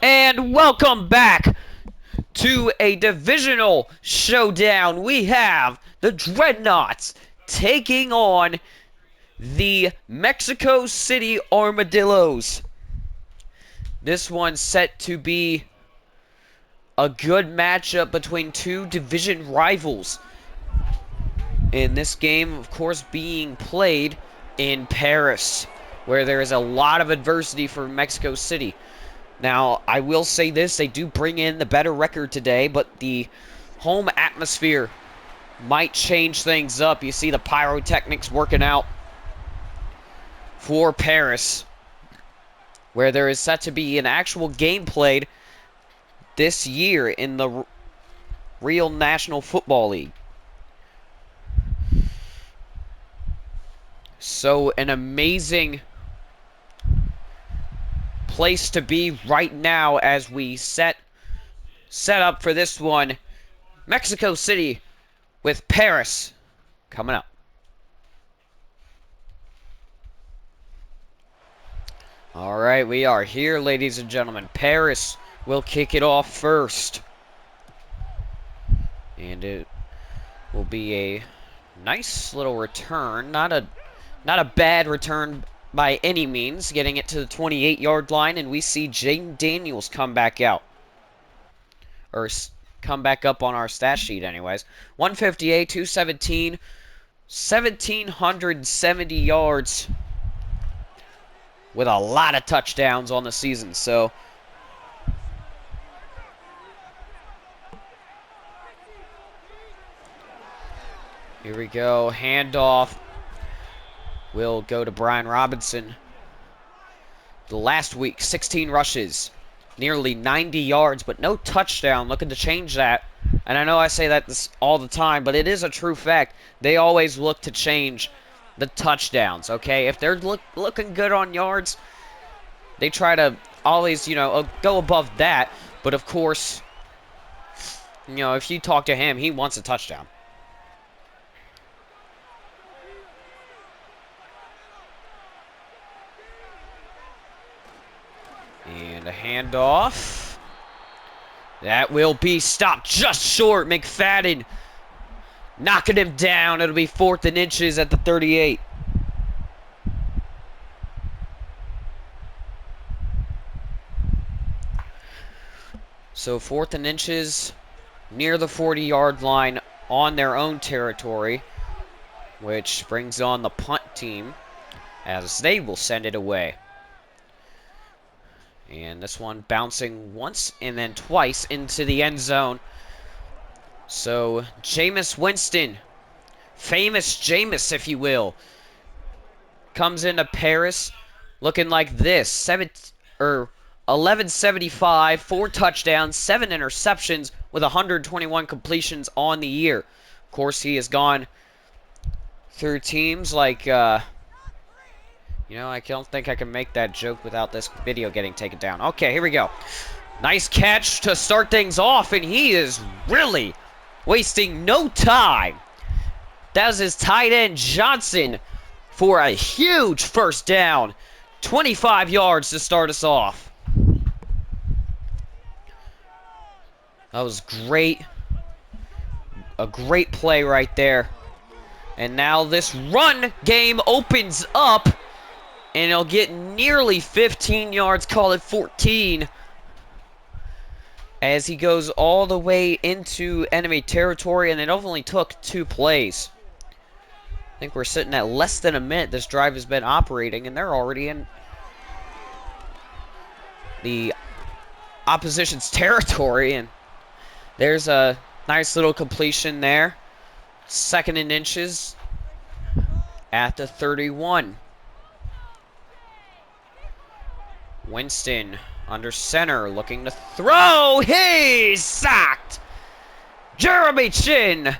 And welcome back to a divisional showdown. We have the Dreadknots taking on the Mexico City Armadillos. This one's set to be a good matchup between two division rivals. In this game, of course, being played in Paris, where there is a lot of adversity for Mexico City. Now, I will say this, they do bring in the better record today, but the home atmosphere might change things up. You see the pyrotechnics working out for Paris, where there is set to be an actual game played this year in the real National Football League. So, an amazing place to be right now as we set up for this one. Mexico City with Paris coming up. Alright, we are here, ladies and gentlemen. Paris will kick it off first. And it will be a nice little return. Not a bad return by any means, getting it to the 28-yard line, and we see Jaden Daniels come back out. Or come back up on our stat sheet anyways. 158, 217, 1,770 yards with a lot of touchdowns on the season, so here we go, handoff. Will go to Brian Robinson. The last week, 16 rushes, nearly 90 yards, but no touchdown. Looking to change that. And I know I say that all the time, but it is a true fact. They always look to change the touchdowns, okay? If they're looking good on yards, they try to always, go above that. But, of course, if you talk to him, he wants a touchdown. And a handoff. That will be stopped just short. McFadden knocking him down. It'll be 4th and inches at the 38. So 4th and inches near the 40-yard line on their own territory, which brings on the punt team as they will send it away. And this one bouncing once and then twice into the end zone. So, Jameis Winston, famous Jameis, if you will, comes into Paris looking like this. 1175, 4 touchdowns, 7 interceptions with 121 completions on the year. Of course, he has gone through teams like I don't think I can make that joke without this video getting taken down. Okay, here we go. Nice catch to start things off, and he is really wasting no time. That was his tight end, Johnson, for a huge first down. 25 yards to start us off. That was great. A great play right there. And now this run game opens up. And he'll get nearly 15 yards, call it 14, as he goes all the way into enemy territory, and it only took 2 plays. I think we're sitting at less than a minute this drive has been operating, and they're already in the opposition's territory, and there's a nice little completion there. 2nd and inches at the 31. Winston under center, looking to throw. He's sacked. Jeremy Chin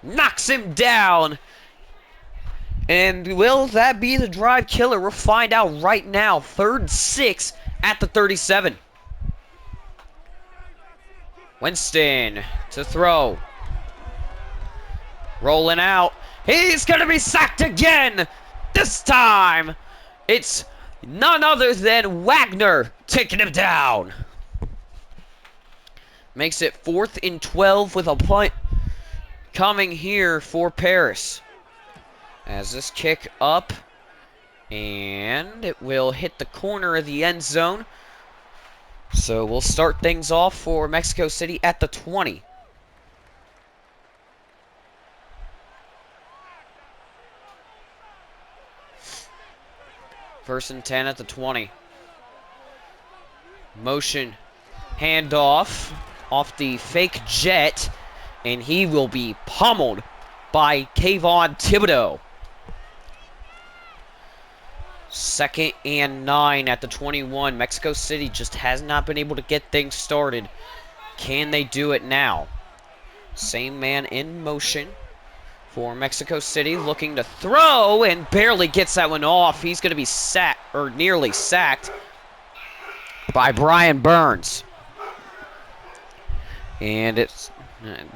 knocks him down. And will that be the drive killer? We'll find out right now. 3rd and 6 at the 37. Winston to throw. Rolling out. He's going to be sacked again. This time, it's none other than Wagner taking him down. Makes it 4th and 12 with a punt coming here for Paris. As this kick up, and it will hit the corner of the end zone. So we'll start things off for Mexico City at the 20. First and 10 at the 20. Motion handoff off the fake jet, and he will be pummeled by Kayvon Thibodeau. 2nd and 9 at the 21. Mexico City just has not been able to get things started. Can they do it now? Same man in motion for Mexico City, looking to throw and barely gets that one off. He's going to be sacked, or nearly sacked, by Brian Burns. And it's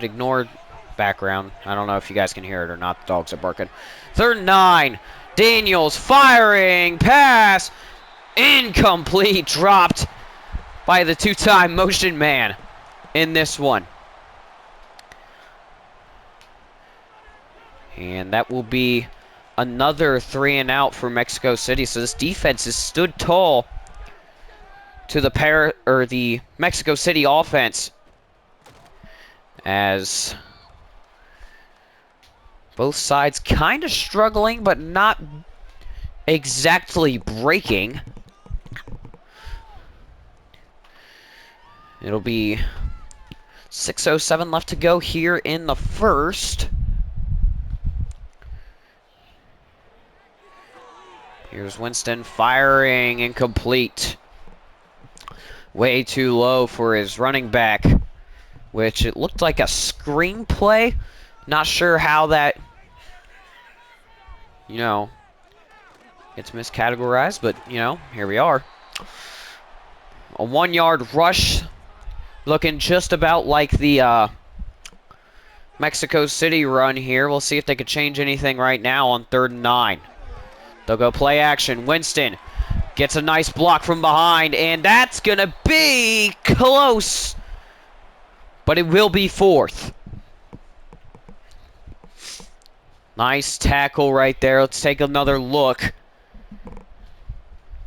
ignore background. I don't know if you guys can hear it or not. The dogs are barking. 3rd and 9. Daniels firing, pass, incomplete, dropped by the 2-time motion man in this one. And that will be another 3 and out for Mexico City. So this defense has stood tall to the Mexico City offense, as both sides kind of struggling, but not exactly breaking. It'll be 6:07 left to go here in the first. Here's Winston firing, incomplete. Way too low for his running back, which it looked like a screenplay. Not sure how that, it's miscategorized, but, here we are. A 1-yard rush, looking just about like the Mexico City run here. We'll see if they could change anything right now on 3rd and 9. They'll go play action. Winston gets a nice block from behind, and that's going to be close, but it will be 4th. Nice tackle right there. Let's take another look.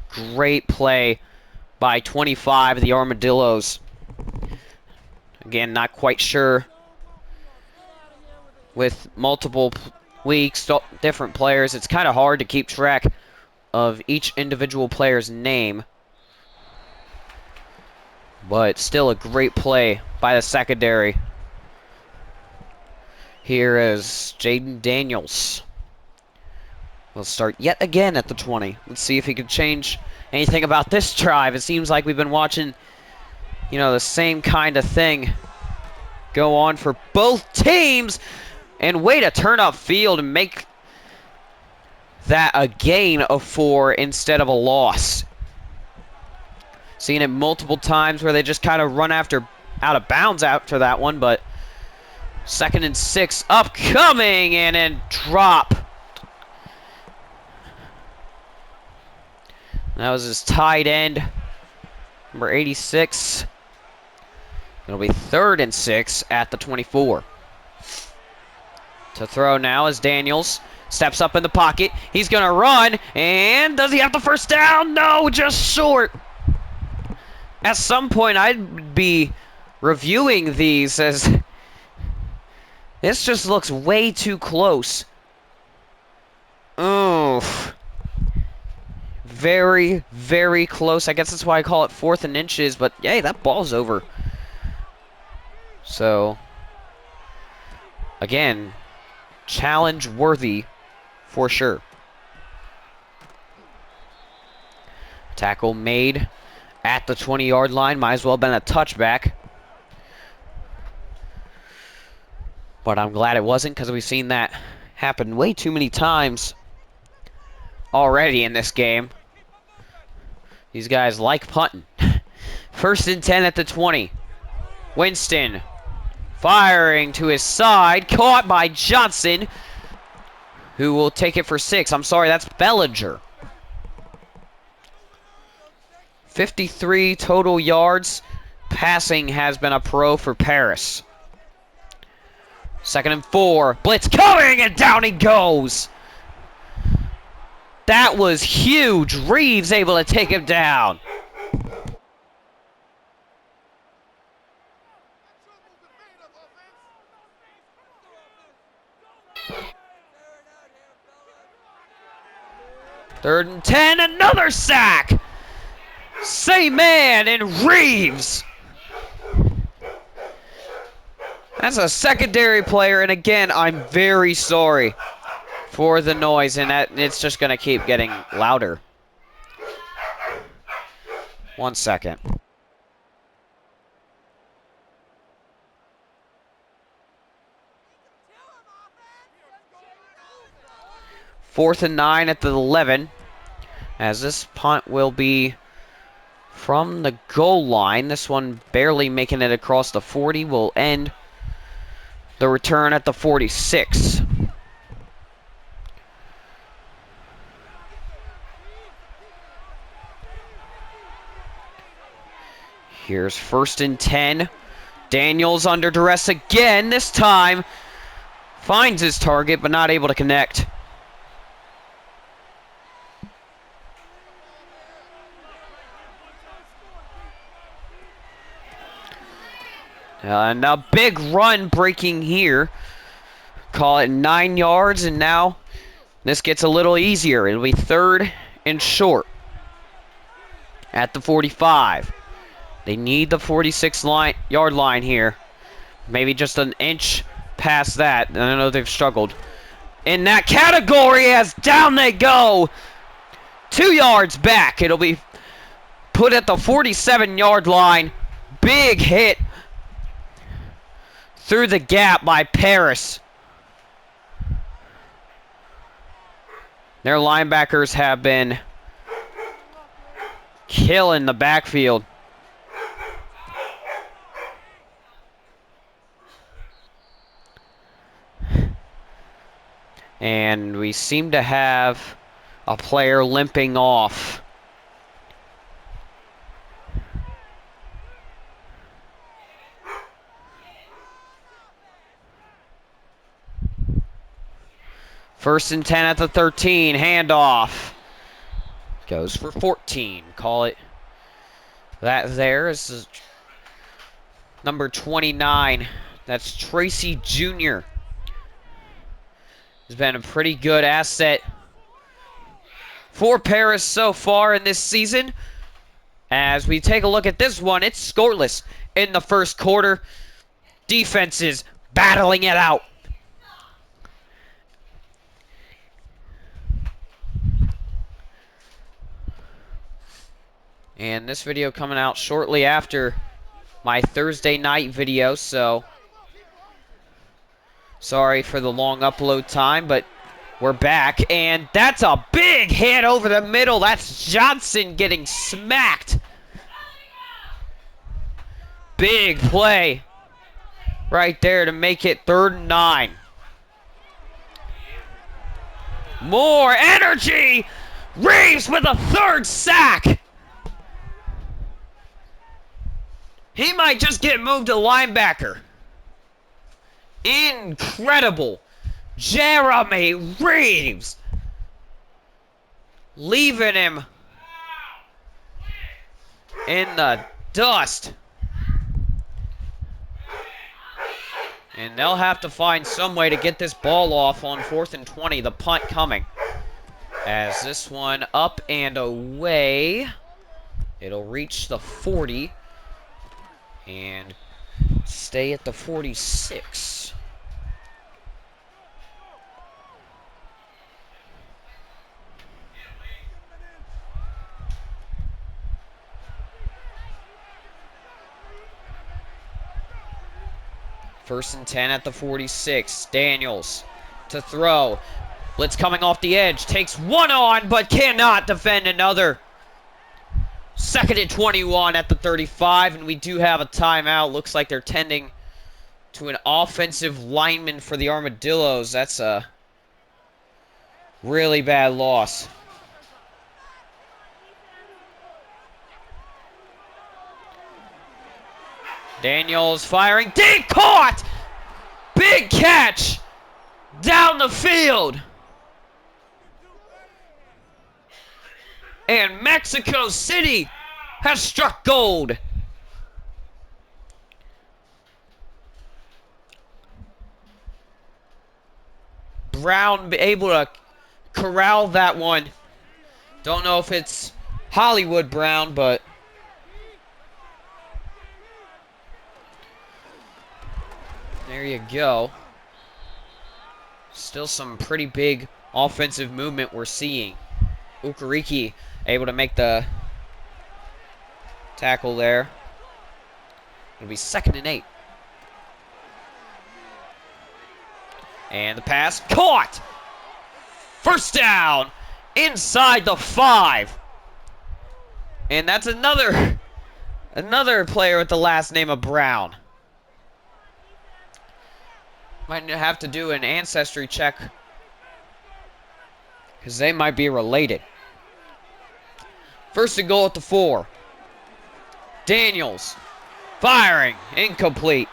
Great play by 25 of the Armadillos. Again, not quite sure. With multiple weeks, different players, it's kind of hard to keep track of each individual player's name. But still a great play by the secondary. Here is Jaden Daniels. We'll start yet again at the 20. Let's see if he can change anything about this drive. It seems like we've been watching, the same kind of thing go on for both teams. And way to turn up field and make that a gain of 4 instead of a loss. Seen it multiple times where they just kind of run out of bounds after that one, but 2nd and 6 upcoming, and then drop. That was his tight end, number 86. It'll be 3rd and 6 at the 24. To throw now is Daniels. Steps up in the pocket. He's going to run, and does he have the first down? No, just short. At some point, I'd be reviewing these as this just looks way too close. Oof. Very, very close. I guess that's why I call it 4th and inches, but hey, that ball's over. So, again, challenge worthy for sure. Tackle made at the 20-yard line. Might as well have been a touchback. But I'm glad it wasn't, because we've seen that happen way too many times already in this game. These guys like punting. 1st and 10 at the 20. Winston firing to his side. Caught by Johnson, who will take it for 6. I'm sorry, that's Bellinger. 53 total yards passing has been a pro for Paris. 2nd and 4. Blitz coming, and down he goes. That was huge. Reeves able to take him down. Third and 10, another sack. Same man in Reeves. That's a secondary player, and again, I'm very sorry for the noise, and that it's just going to keep getting louder. 1 second. Fourth and 9 at the 11, as this punt will be from the goal line. This one barely making it across the 40 will end the return at the 46. Here's 1st and 10. Daniels under duress again. This time finds his target, but not able to connect. And a big run breaking here. Call it 9 yards, and now this gets a little easier. It'll be 3rd and short at the 45. They need the 46-yard line here. Maybe just an inch past that. I know they've struggled in that category, as down they go. 2 yards back. It'll be put at the 47-yard line. Big hit through the gap by Paris. Their linebackers have been killing the backfield. And we seem to have a player limping off. First and 10 at the 13. Handoff. Goes for 14. Call it that there. This is number 29. That's Tracy Jr. Has been a pretty good asset for Paris so far in this season. As we take a look at this one, it's scoreless in the first quarter. Defenses battling it out. And this video coming out shortly after my Thursday night video, so sorry for the long upload time, but we're back. And that's a big hit over the middle. That's Johnson getting smacked. Big play right there to make it 3rd and 9. More energy. Reeves with a 3rd sack. He might just get moved to linebacker. Incredible. Jeremy Reeves. Leaving him in the dust. And they'll have to find some way to get this ball off on 4th and 20. The punt coming. As this one up and away. It'll reach the 40. And stay at the 46. First and 10 at the 46. Daniels to throw. Blitz coming off the edge. Takes one on, but cannot defend another. 2nd and 21 at the 35, and we do have a timeout. Looks like they're tending to an offensive lineman for the Armadillos. That's a really bad loss. Daniels firing. Deep caught! Big catch! Down the field! And Mexico City has struck gold. Brown able to corral that one. Don't know if it's Hollywood Brown, but there you go. Still some pretty big offensive movement we're seeing. Ukariki able to make the tackle there. It'll be 2nd and 8. And the pass caught. First down inside the 5. And that's another player with the last name of Brown. Might have to do an ancestry check because they might be related. 1st and goal at the 4. Daniels firing, incomplete.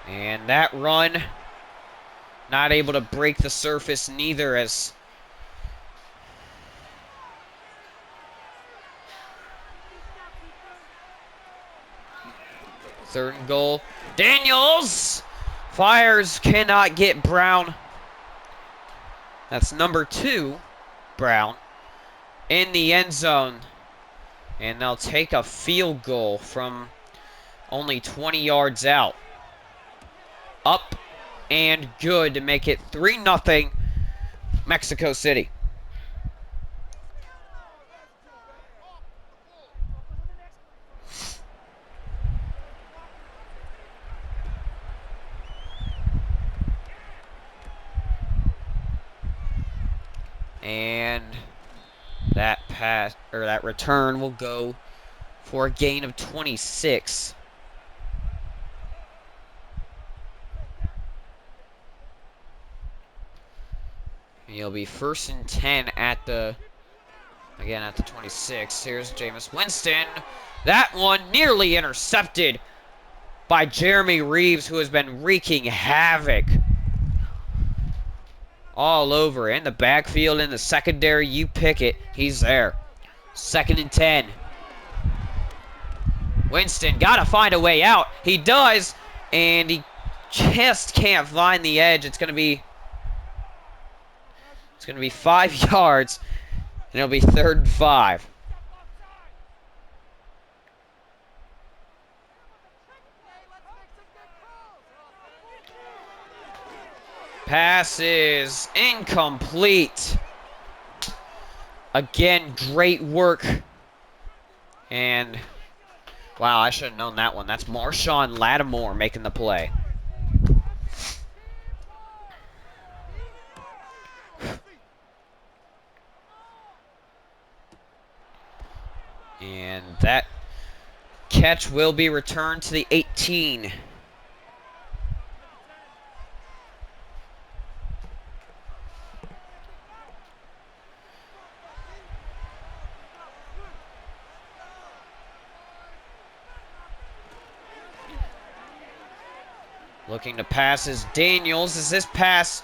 And that run, not able to break the surface neither, as third and goal. Daniels fires, cannot get Brown. That's number 2, Brown, in the end zone. And they'll take a field goal from only 20 yards out. Up and good to make it 3-0 Mexico City. And that pass, or that return, will go for a gain of 26. He'll be 1st and 10 at the 26. Here's Jameis Winston. That one nearly intercepted by Jeremy Reeves, who has been wreaking havoc all over. In the backfield, in the secondary, you pick it. He's there. 2nd and 10. Winston got to find a way out. He does, and he just can't find the edge. It's going to be 5 yards, and it'll be 3rd and 5. Pass is incomplete. Again, great work. And, wow, I should have known that one. That's Marshawn Lattimore making the play. And that catch will be returned to the 18. Looking to pass is Daniels, as this pass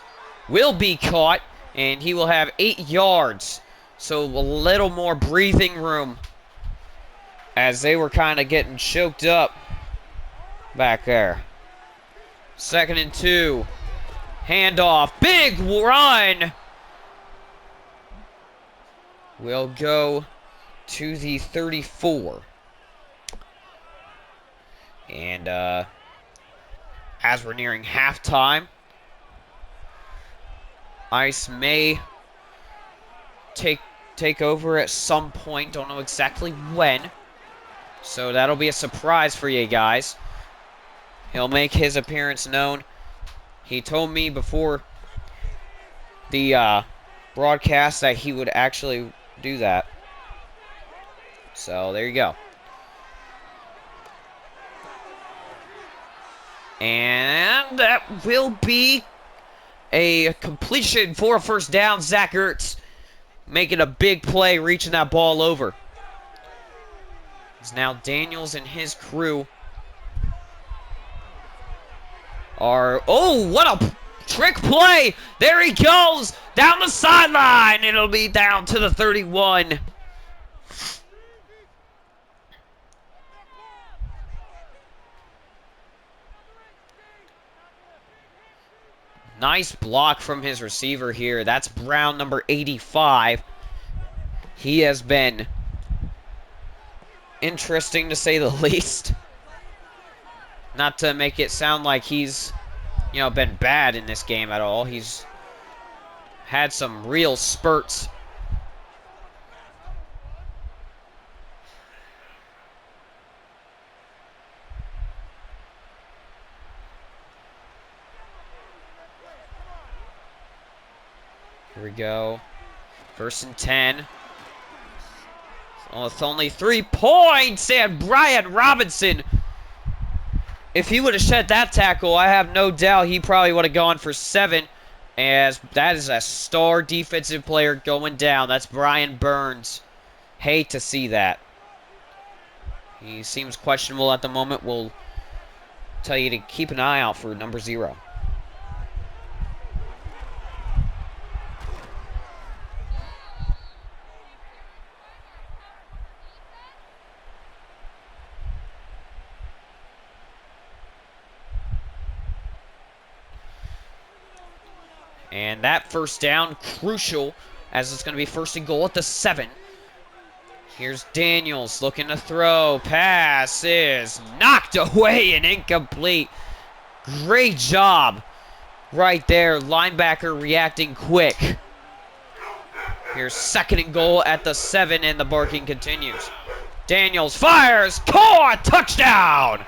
will be caught, and he will have 8 yards. So a little more breathing room, as they were kind of getting choked up back there. 2nd and 2. Handoff. Big run. Will go to the 34. And as we're nearing halftime, Ice may take over at some point. Don't know exactly when. So that'll be a surprise for you guys. He'll make his appearance known. He told me before the broadcast that he would actually do that. So there you go. And that will be a completion for a first down. Zach Ertz making a big play, reaching that ball over. It's now Daniels and his crew are... Oh, what a trick play! There he goes! Down the sideline! It'll be down to the 31. Nice block from his receiver here. That's Brown, number 85. He has been interesting, to say the least. Not to make it sound like he's, been bad in this game at all. He's had some real spurts. Here we go. 1st and 10. Oh, it's only 3 points, and Brian Robinson. If he would have shed that tackle, I have no doubt he probably would have gone for 7, as that is a star defensive player going down. That's Brian Burns. Hate to see that. He seems questionable at the moment. We'll tell you to keep an eye out for number 0. And that first down, crucial, as it's going to be 1st and goal at the 7. Here's Daniels looking to throw. Pass is knocked away and incomplete. Great job right there. Linebacker reacting quick. Here's 2nd and goal at the 7, and the barking continues. Daniels fires. Caught! Touchdown!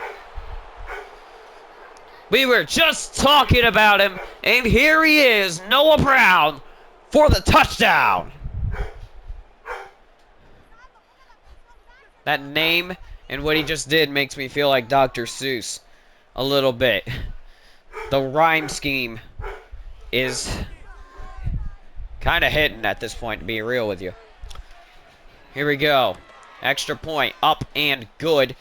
We were just talking about him, and here he is, Noah Brown, for the touchdown. That name and what he just did makes me feel like Dr. Seuss a little bit. The rhyme scheme is kind of hitting at this point, to be real with you. Here we go. Extra point, up and good.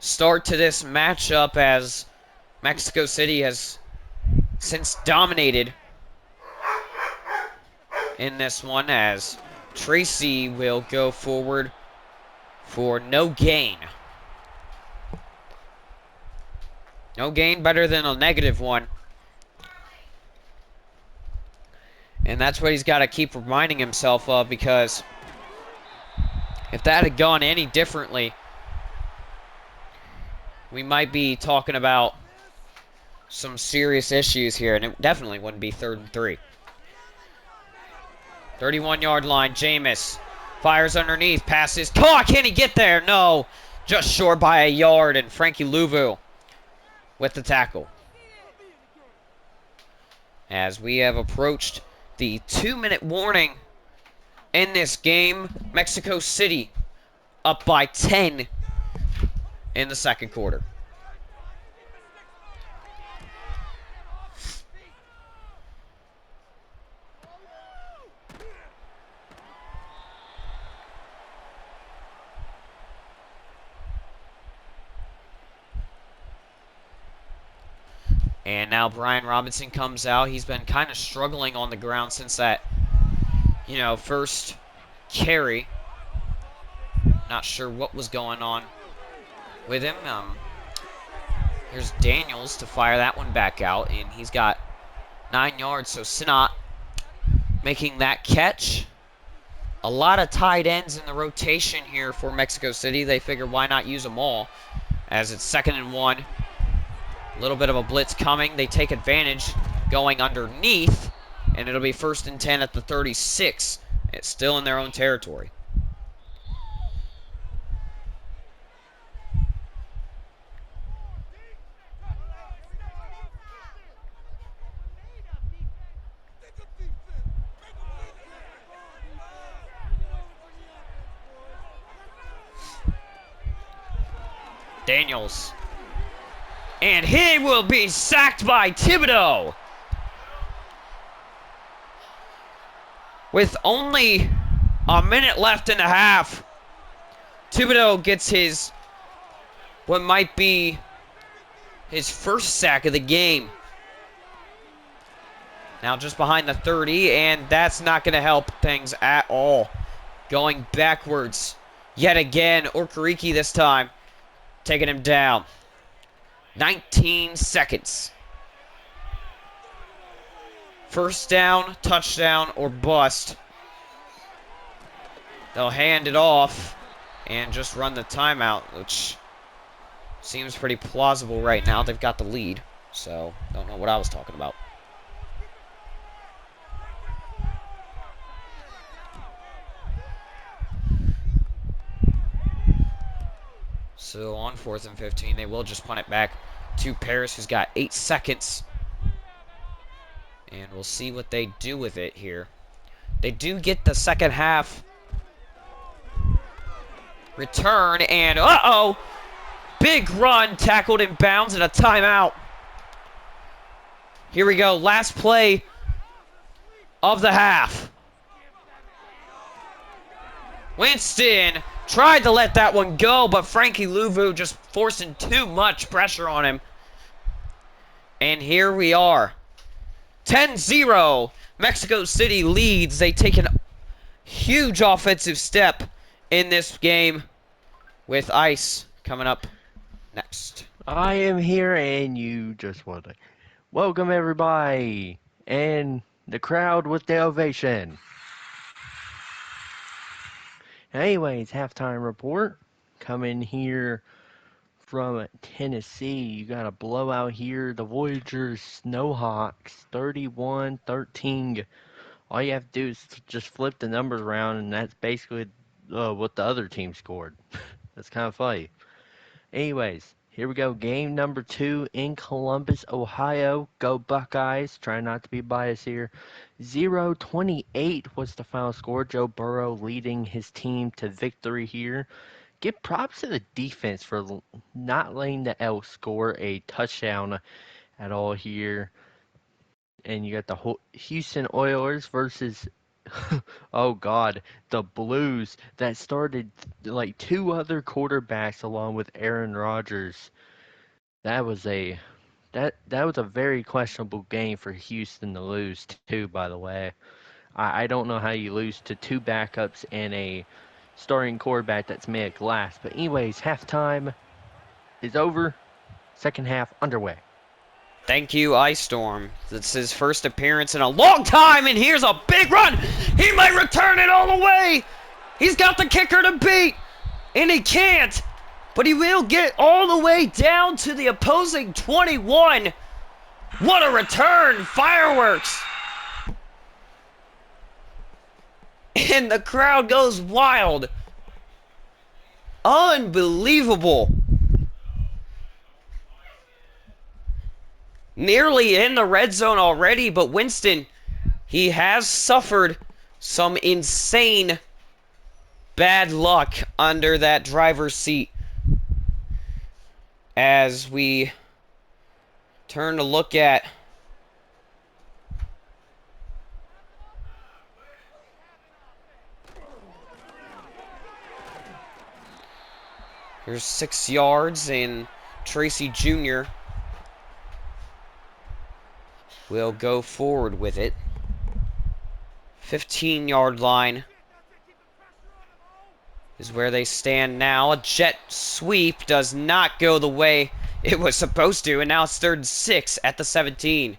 Start to this matchup, as Mexico City has since dominated in this one, as Tracy will go forward for no gain. No gain better than a -1. And that's what he's got to keep reminding himself of, because if that had gone any differently, we might be talking about some serious issues here, and it definitely wouldn't be 3rd and 3. 31-yard line, Jameis fires underneath, passes, caught, can he get there? No, just short by a yard, and Frankie Louvu with the tackle. As we have approached the 2-minute warning in this game, Mexico City up by 10 in the 2nd quarter. And now Brian Robinson comes out. He's been kind of struggling on the ground since that, first carry. Not sure what was going on with him. Here's Daniels to fire that one back out, and he's got 9 yards, so Sinat making that catch. A lot of tight ends in the rotation here for Mexico City. They figure why not use them all, as it's 2nd and 1. A little bit of a blitz coming. They take advantage going underneath, and it'll be 1st and 10 at the 36. It's still in their own territory. Daniels. And he will be sacked by Thibodeau. With only a minute left in the half, Thibodeau gets his, what might be his first sack of the game. Now just behind the 30, and that's not going to help things at all. Going backwards yet again. Okereke this time taking him down. 19 seconds. First down, touchdown, or bust. They'll hand it off and just run the timeout, which seems pretty plausible right now. They've got the lead, so don't know what I was talking about. So on 4th and 15, they will just punt it back to Paris, who's got 8 seconds. And we'll see what they do with it here. They do get the second half return, and uh-oh! Big run, tackled in bounds, and a timeout. Here we go, last play of the half. Winston tried to let that one go, but Frankie Louvu just forcing too much pressure on him. And here we are. 10-0. Mexico City leads. They take a huge offensive step in this game with Ice coming up next. I am here and you just want to welcome everybody and the crowd with the ovation. Anyways, halftime report coming here from Tennessee. You got a blowout here. The Voyagers Snowhawks 31-13. All you have to do is just flip the numbers around, and that's basically what the other team scored. That's kind of funny. Anyways, here we go. Game number 2 in Columbus, Ohio. Go Buckeyes. Try not to be biased here. 0-28 was the final score. Joe Burrow leading his team to victory here. Give props to the defense for not letting the Elks score a touchdown at all here. And you got the Houston Oilers versus, oh God, the Blues that started like 2 other quarterbacks along with Aaron Rodgers. That was a very questionable game for Houston to lose too, by the way. I don't know how you lose to 2 backups and a starting quarterback that's made of glass. But anyways, halftime is over. Second half underway. Thank you, Ice Storm. It's his first appearance in a long time, and here's a big run. He might return it all the way. He's got the kicker to beat, and he can't. But he will get all the way down to the opposing 21. What a return. Fireworks. And the crowd goes wild. Unbelievable. Nearly in the red zone already, but Winston, he has suffered some insane bad luck under that driver's seat. As we turn to look at here's 6 yards, and Tracy Jr. will go forward with it. 15-yard line is where they stand now. A jet sweep does not go the way it was supposed to, and now it's 3rd and 6 at the 17.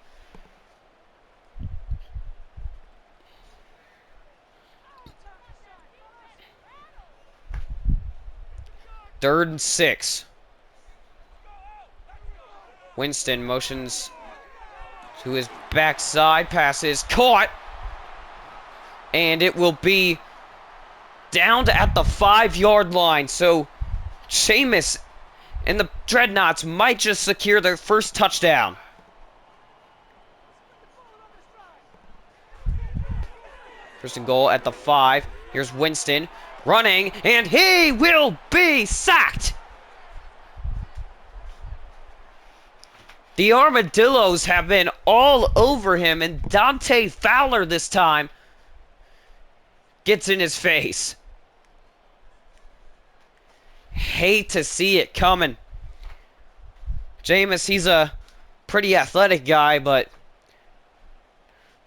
Third and 6. Winston motions to his backside, passes caught, and it will be down to at the 5-yard line. So Seamus and the Dreadknots might just secure their first touchdown. First and goal at the 5. Here's Winston running, and he will be sacked. The Armadillos have been all over him, and Dante Fowler this time gets in his face. Hate to see it coming. Jameis, he's a pretty athletic guy, but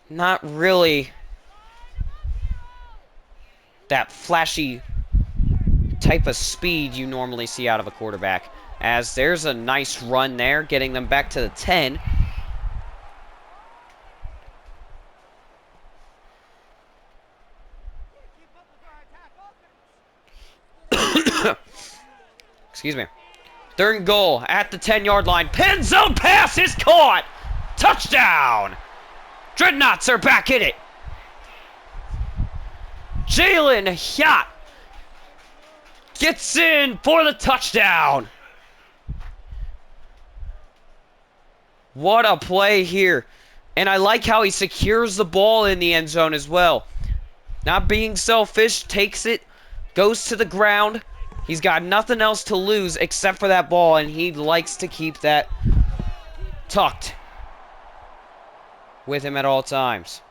not really that flashy type of speed you normally see out of a quarterback. As there's a nice run there, getting them back to the 10. Excuse me. Third and goal at the 10-yard line. Pin zone pass is caught. Touchdown. Dreadknots are back in it. Jalen Yacht gets in for the touchdown. What a play here. And I like how he secures the ball in the end zone as well. Not being selfish, takes it, goes to the ground. He's got nothing else to lose except for that ball, and he likes to keep that tucked with him at all times.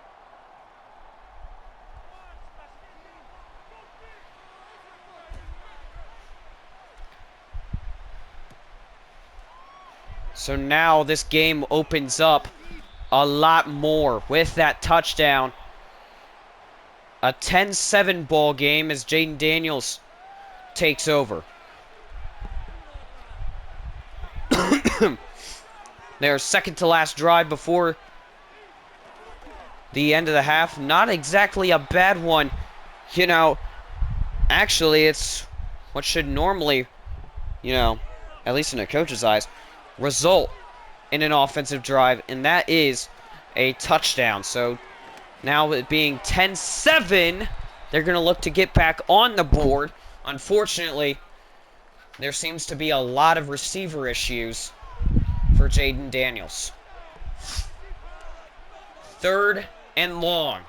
So now this game opens up a lot more with that touchdown. A 10-7 ball game as Jaden Daniels takes over. Their second to last drive before the end of the half. Not exactly a bad one. You know, actually it's what should normally, you know, at least in a coach's eyes, result in an offensive drive, and that is a touchdown. So now it being 10-7, they're going to look to get back on the board. Unfortunately, there seems to be a lot of receiver issues for Jaden Daniels. Third and long.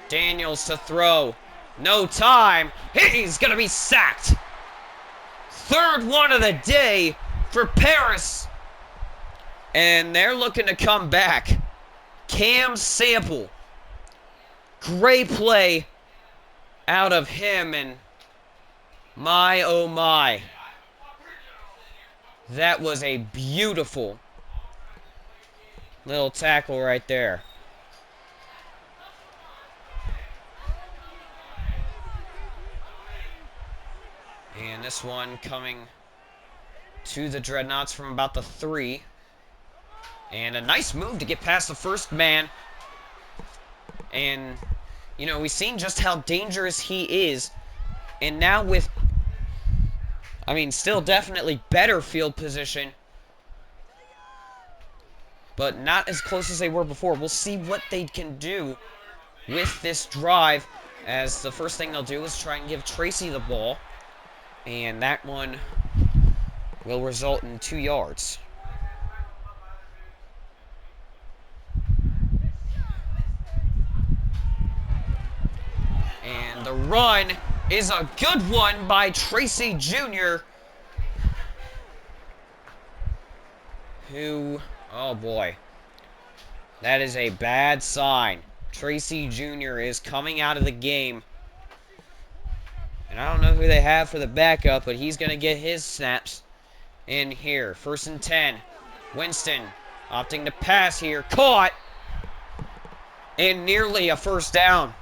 Daniels to throw. No time. He's going to be sacked. Third one of the day for Paris. And they're looking to come back. Cam Sample. Great play out of him, and my oh my. That was a beautiful little tackle right there. And this one coming to the Dreadknots from about the 3. And a nice move to get past the first man. And, you know, we've seen just how dangerous he is. And now with, I mean, still definitely better field position, but not as close as they were before. We'll see what they can do with this drive, as the first thing they'll do is try and give Tracy the ball. And that one will result in 2 yards. And the run is a good one by Tracy Jr., who, oh boy, that is a bad sign. Tracy Jr. is coming out of the game. And I don't know who they have for the backup, but he's going to get his snaps in here. 1st and 10. Winston opting to pass here. Caught. And nearly a first down.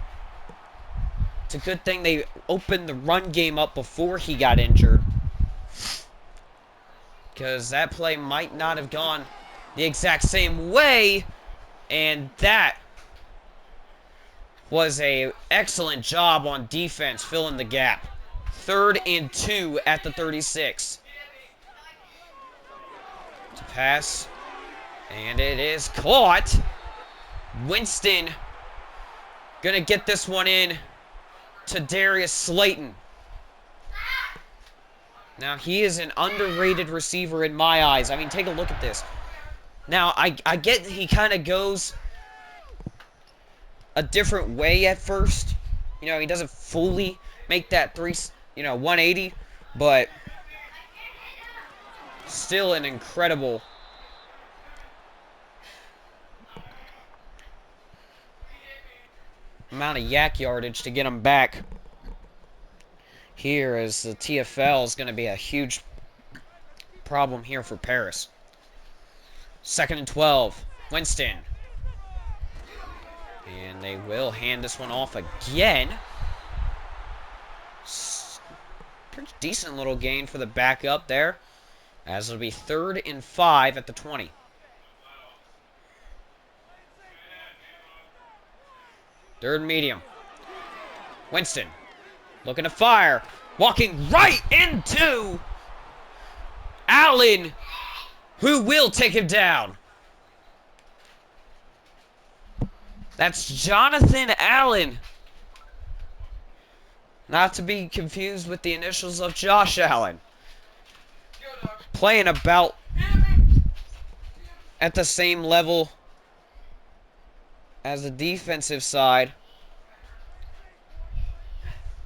It's a good thing they opened the run game up before he got injured, because that play might not have gone the exact same way. And that was an excellent job on defense, filling the gap. 3rd and 2 at the 36. To pass. And it is caught. Winston gonna get this one in to Darius Slayton. Now, he is an underrated receiver in my eyes. I mean, take a look at this. Now, I get he kind of goes a different way at first. You know, he doesn't fully make that 180, but still an incredible amount of yak yardage to get them back here, as the TFL is going to be a huge problem here for Paris. 2nd and 12. Winston. And they will hand this one off again. Pretty decent little gain for the backup there, as it'll be 3rd and 5 at the 20. Third medium. Winston looking to fire. Walking right into Allen, who will take him down. That's Jonathan Allen. Not to be confused with the initials of Josh Allen. Playing about at the same level as the defensive side.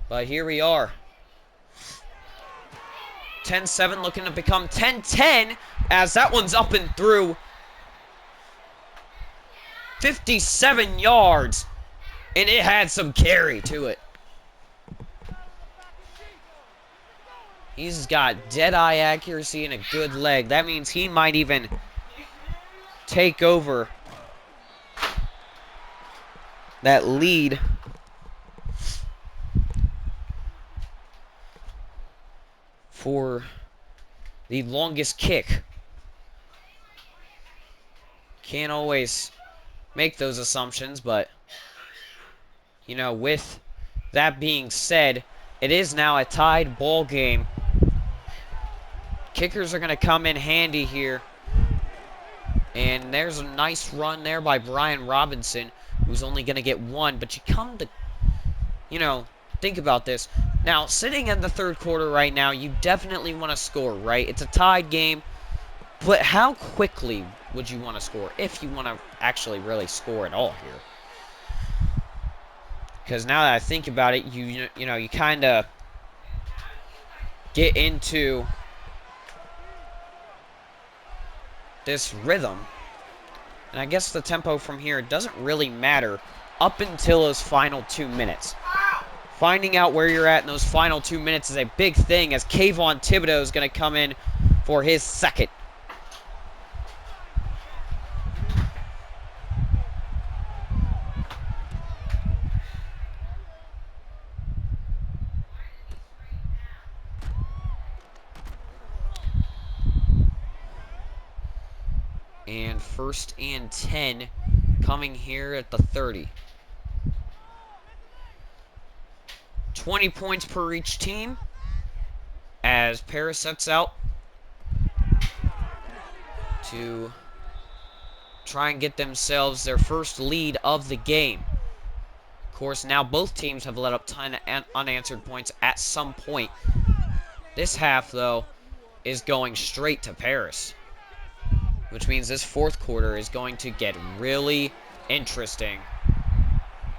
But here we are. 10-7 looking to become 10-10, as that one's up and through. 57 yards, and it had some carry to it. He's got dead-eye accuracy and a good leg. That means he might even take over that lead for the longest kick. Can't always make those assumptions, but, you know, with that being said, it is now a tied ball game. Kickers are going to come in handy here. And there's a nice run there by Brian Robinson, who's only going to get one. But you come to, you know, think about this. Now, sitting in the third quarter right now, you definitely want to score, right? It's a tied game. But how quickly would you want to score, if you want to actually really score at all here? Because now that I think about it, you know, you kind of get into this rhythm. And I guess the tempo from here doesn't really matter up until those final 2 minutes. Finding out where you're at in those final 2 minutes is a big thing, as Kayvon Thibodeau is going to come in for his second. And 1st and 10 coming here at the 30. 20 points per each team, as Paris sets out to try and get themselves their first lead of the game. Of course, now both teams have let up ton of unanswered points at some point. This half, though, is going straight to Paris, which means this fourth quarter is going to get really interesting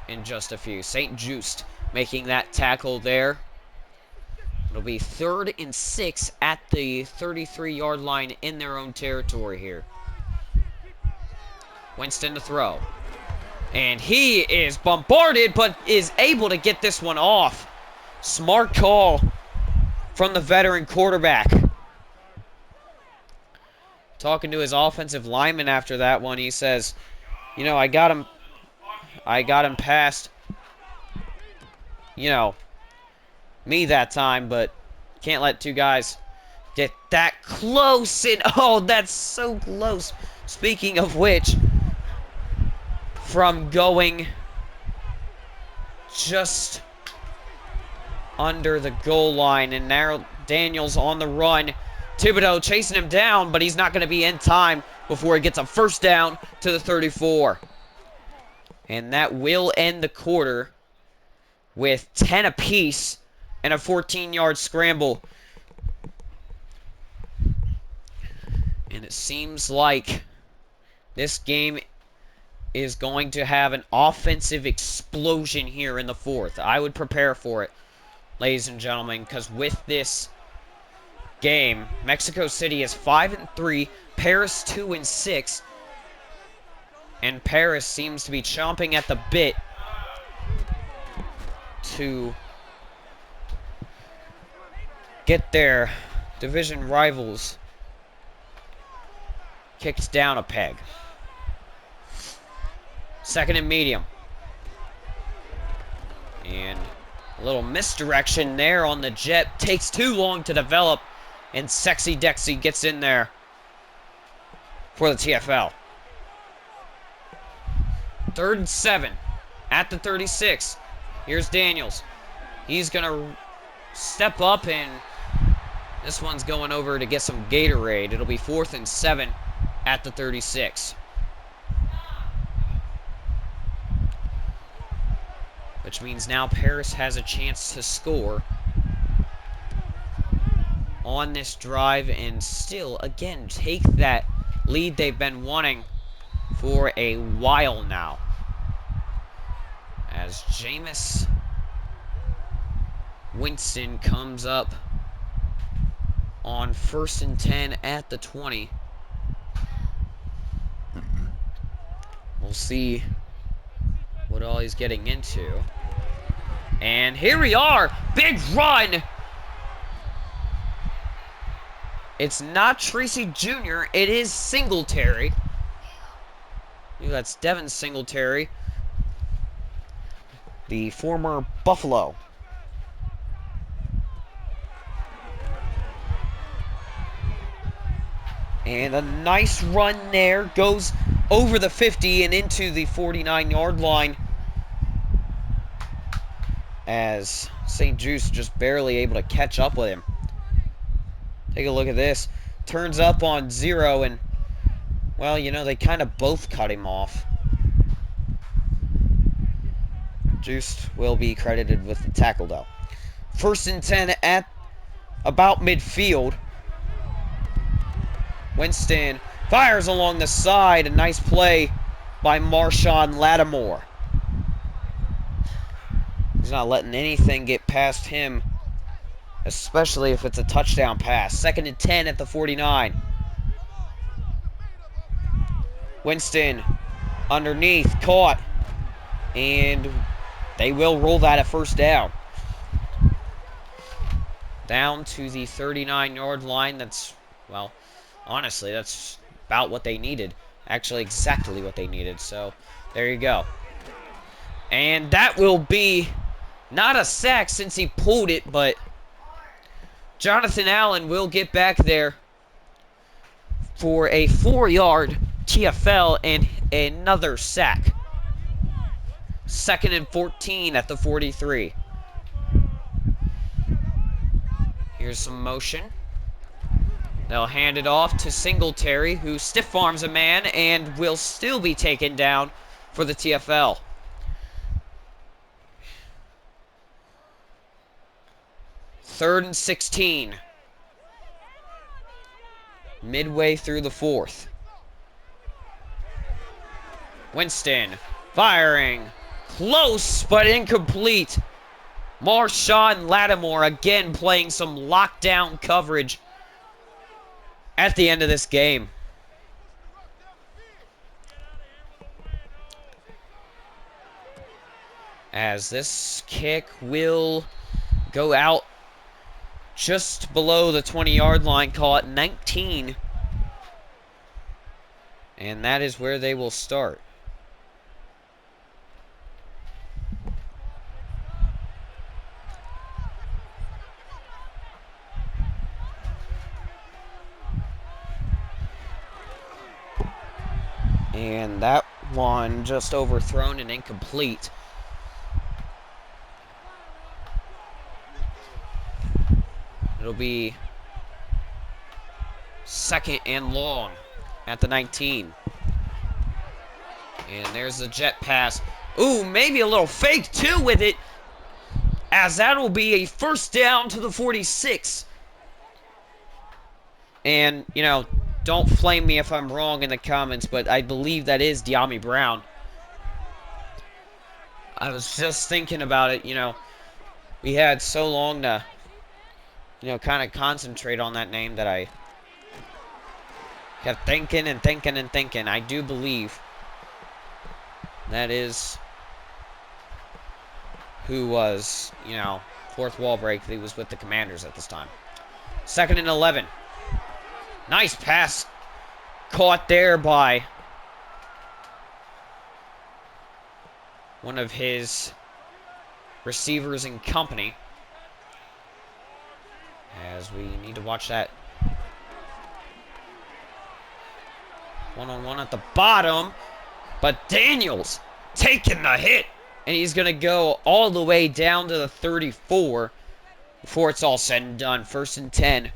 in just a few. St. Just making that tackle there. It'll be 3rd and 6 at the 33-yard line in their own territory here. Winston to throw. And he is bombarded, but is able to get this one off. Smart call from the veteran quarterback. Talking to his offensive lineman after that one, he says, you know, I got him past, you know, me that time, but can't let two guys get that close. And oh, that's so close. Speaking of which, from going just under the goal line, and now Daniels on the run. Thibodeau chasing him down, but he's not going to be in time before he gets a first down to the 34. And that will end the quarter with 10 apiece and a 14-yard scramble. And it seems like this game is going to have an offensive explosion here in the fourth. I would prepare for it, ladies and gentlemen, because with this game, Mexico City is 5-3, Paris 2-6, and Paris seems to be chomping at the bit to get their division rivals kicked down a peg. Second and medium. And a little misdirection there on the jet. Takes too long to develop. And Sexy Dexy gets in there for the TFL. 3rd and 7 at the 36. Here's Daniels. He's going to step up, and this one's going over to get some Gatorade. It'll be 4th and 7 at the 36. Which means now Paris has a chance to score on this drive and still, again, take that lead they've been wanting for a while now. As Jameis Winston comes up on 1st and 10 at the 20. We'll see what all he's getting into. And here we are. Big run. It's not Tracy Jr. It is Singletary. That's Devin Singletary, the former Buffalo. And a nice run there. Goes over the 50 and into the 49-yard line. As St. Juice just barely able to catch up with him. Take a look at this. Turns up on 0 and, well, you know, they kind of both cut him off. Juice will be credited with the tackle, though. 1st and 10 at about midfield. Winston fires along the side. A nice play by Marshawn Lattimore. He's not letting anything get past him, especially if it's a touchdown pass. 2nd and 10 at the 49. Winston underneath, caught, and they will roll that at 1st down. Down to the 39-yard line. That's, well, honestly, that's about what they needed. Actually, exactly what they needed. So, there you go. And that will be not a sack since he pulled it, but Jonathan Allen will get back there for a 4-yard TFL and another sack. 2nd and 14 at the 43. Here's some motion. They'll hand it off to Singletary, who stiff arms a man and will still be taken down for the TFL. Third and 16. Midway through the 4th. Winston firing. Close, but incomplete. Marshawn Lattimore again playing some lockdown coverage at the end of this game. As this kick will go out just below the 20-yard line, call it 19. And that is where they will start. And that one just overthrown and incomplete. It'll be 2nd and long at the 19. And there's the jet pass. Ooh, maybe a little fake too with it, as that will be a 1st down to the 46. And, you know, don't flame me if I'm wrong in the comments, but I believe that is De'Ami Brown. I was just thinking about it, you know. We had so long to, you know, kind of concentrate on that name that I kept thinking and thinking and thinking. I do believe that is who was, fourth wall break. He was with the Commanders at this time. 2nd and 11. Nice pass caught there by one of his receivers in company. As we need to watch that. One-on-one at the bottom. But Daniels taking the hit. And he's going to go all the way down to the 34 before it's all said and done. 1st and 10.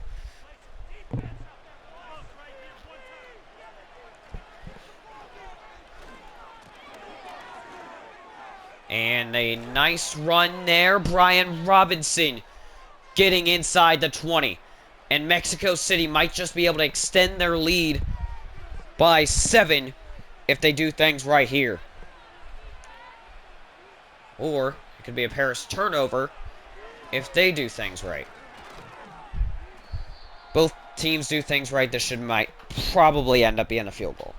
And a nice run there. Brian Robinson getting inside the 20. And Mexico City might just be able to extend their lead by 7 if they do things right here. Or it could be a Paris turnover if they do things right. Both teams do things right. This might probably end up being a field goal.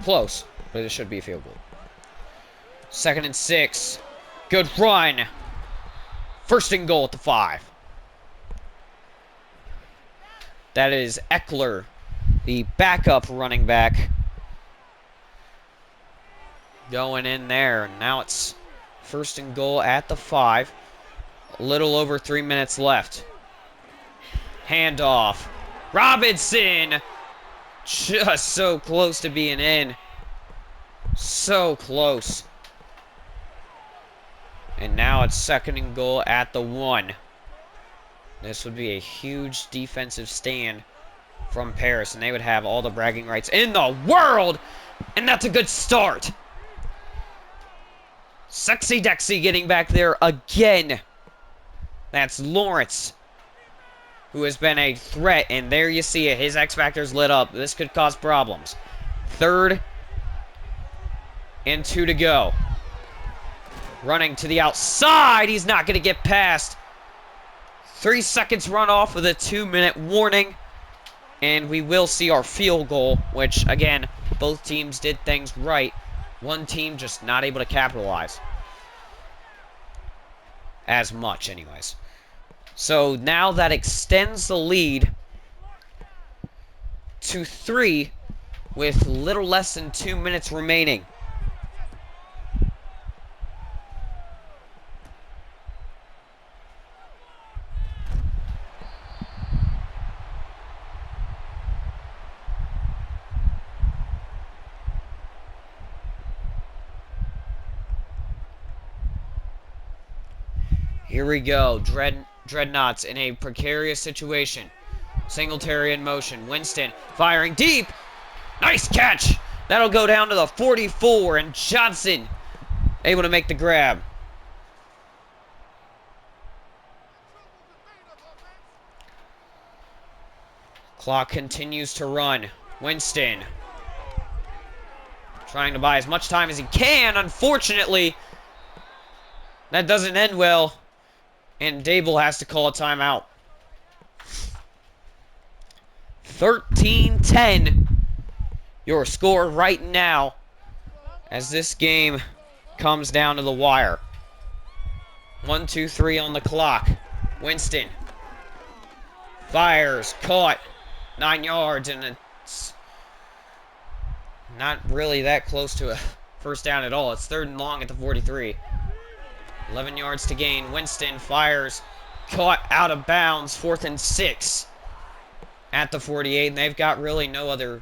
Close, but it should be a field goal. 2nd and 6. Good run. 1st and goal at the 5. That is Eckler, the backup running back, going in there. Now it's 1st and goal at the 5. A little over 3 minutes left. Handoff. Robinson! Just so close to being in. So close. And now it's 2nd and goal at the 1. This would be a huge defensive stand from Paris, and they would have all the bragging rights in the world. And that's a good start. Sexy Dexy getting back there again. That's Lawrence, who has been a threat, and there you see it. His X Factor's lit up. This could cause problems. 3rd and 2 to go. Running to the outside. He's not going to get past. 3 seconds run off with a 2-minute warning. And we will see our field goal, which, again, both teams did things right. One team just not able to capitalize. As much, anyways. So now that extends the lead to 3 with little less than 2 minutes remaining. Here we go. Dreadknots in a precarious situation. Singletary in motion. Winston firing deep. Nice catch. That'll go down to the 44, and Johnson able to make the grab. Clock continues to run. Winston trying to buy as much time as he can. Unfortunately, that doesn't end well. And Dable has to call a timeout. 13-10. Your score right now as this game comes down to the wire. 1, 2, 3 on the clock. Winston fires, caught, 9 yards, and it's not really that close to a first down at all. It's 3rd and long at the 43. 11 yards to gain. Winston fires, caught out of bounds. 4th and 6 at the 48. And they've got really no other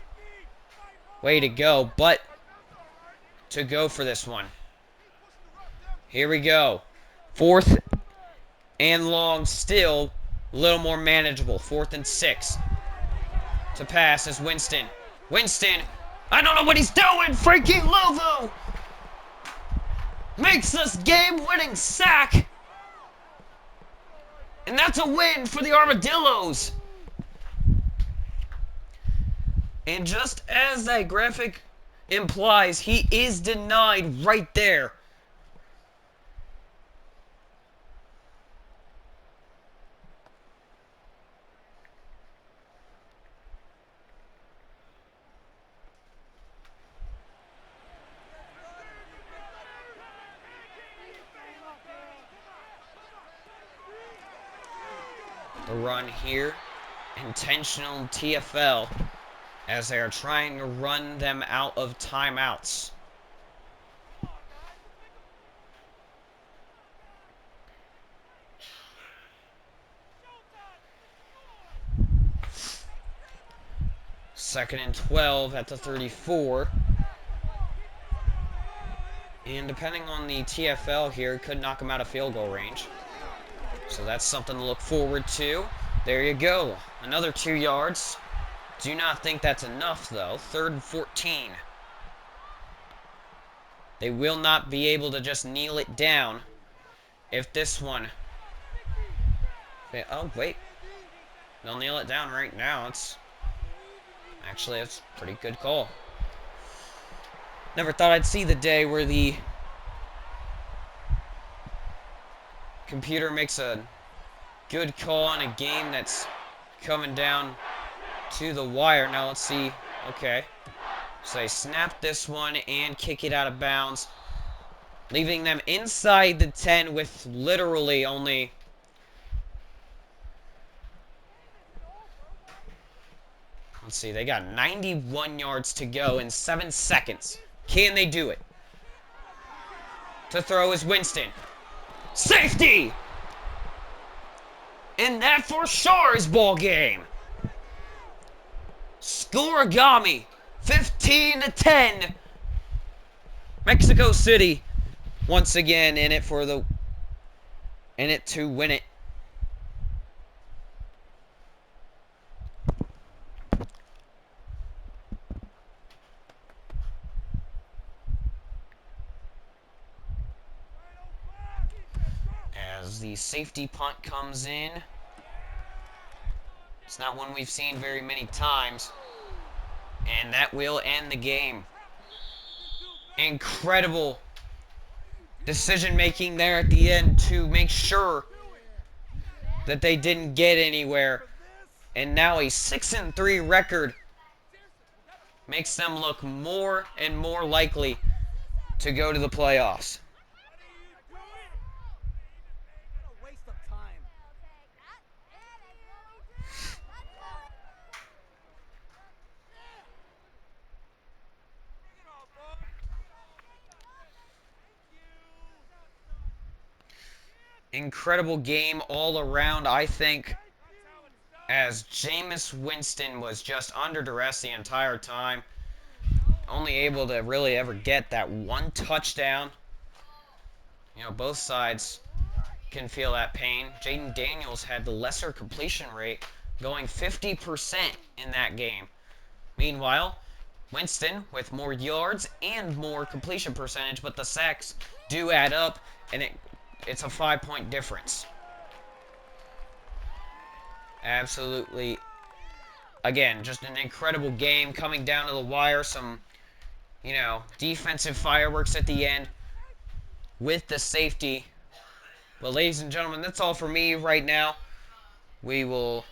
way to go but to go for this one. Here we go. 4th and long, still a little more manageable. 4th and 6 to pass is Winston. Winston, I don't know what he's doing. Frankie Lovo makes this game-winning sack. And that's a win for the Armadillos. And just as that graphic implies, he is denied right there. the run here. Intentional TFL as they are trying to run them out of timeouts. Second and 12 at the 34. And depending on the TFL here, could knock them out of field goal range. So that's something to look forward to. There you go. Another 2 yards. Do not think that's enough, though. 3rd and 14. They will not be able to just kneel it down if this one... Oh, wait. They'll kneel it down right now. Actually, it's a pretty good call. Never thought I'd see the day where the computer makes a good call on a game that's coming down to the wire. Now let's see. Okay. So they snap this one and kick it out of bounds, leaving them inside the 10 with literally only... Let's see. They got 91 yards to go in 7 seconds. Can they do it? To throw is Winston. Safety! And that for sure is ball game. Scoregami, 15-10. Mexico City once again in it to win it. As the safety punt comes in. It's not one we've seen very many times. And that will end the game. Incredible decision making there at the end to make sure that they didn't get anywhere. And now a 6-3 record makes them look more and more likely to go to the playoffs. Incredible game all around, I think, as Jameis Winston was just under duress the entire time. Only able to really ever get that one touchdown. You know, both sides can feel that pain. Jaden Daniels had the lesser completion rate, going 50% in that game. Meanwhile, Winston with more yards and more completion percentage, but the sacks do add up, and it's a 5-point difference. Absolutely. Again, just an incredible game coming down to the wire. Some, defensive fireworks at the end with the safety. Well, ladies and gentlemen, that's all for me right now. We will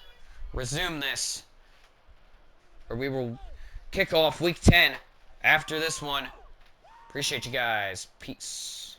resume this, or we will kick off Week 10 after this one. Appreciate you guys. Peace.